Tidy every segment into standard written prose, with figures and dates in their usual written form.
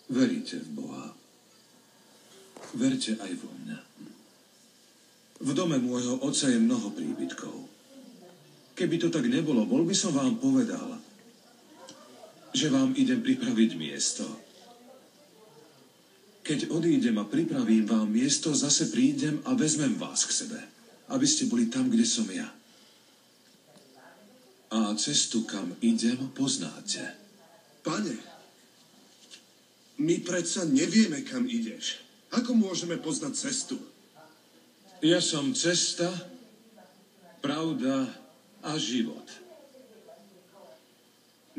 Veríte v Boha. Verte aj vo mňa. V dome môjho otca je mnoho príbytkov. Keby to tak nebolo, bol by som vám povedal, že vám idem pripraviť miesto. Keď odídem a pripravím vám miesto, zase prídem a vezmem vás k sebe, aby ste boli tam, kde som ja. A cestu, kam idem, poznáte. Pane, my predsa nevieme, kam ideš. Ako môžeme poznať cestu? Ja som cesta, pravda a život.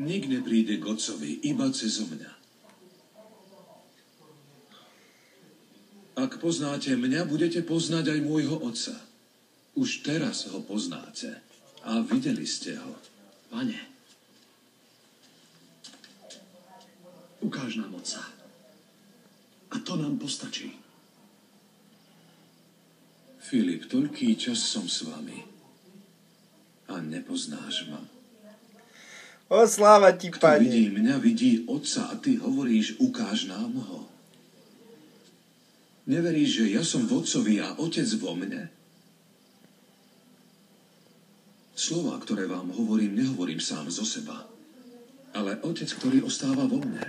Nik nepríde k Otcovi, iba cez mňa. Ak poznáte mňa, budete poznať aj môjho Otca. Už teraz ho poznáte a videli ste ho. Pane, ukáž nám Otca. A to nám postačí. Filip, toľký čas som s vami a nepoznáš ma. O, sláva ti, Kto Pane. vidí mňa, vidí Otca a ty hovoríš, ukáž nám ho. Neveríš, že ja som v Otcovi a Otec vo mne? Slová, ktoré vám hovorím, nehovorím sám zo seba, ale Otec, ktorý ostáva vo mne,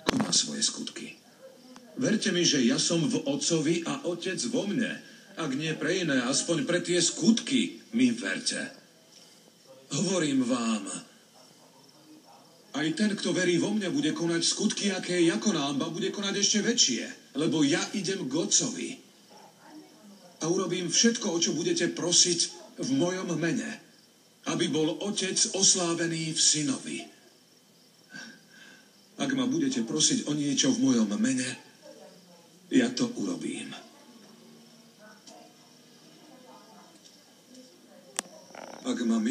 koná svoje skutky. Verte mi, že ja som v Otcovi a Otec vo mne. Ak nie pre iné, aspoň pre tie skutky mi verte. Hovorím vám, aj ten, kto verí vo mňa, bude konať skutky, aké ja konám, a bude konať ešte väčšie, lebo ja idem k Otcovi. A urobím všetko, o čo budete prosiť v mojom mene, aby bol Otec oslávený v Synovi. Ak ma budete prosiť o niečo v mojom mene, ja to urobím. Ak ma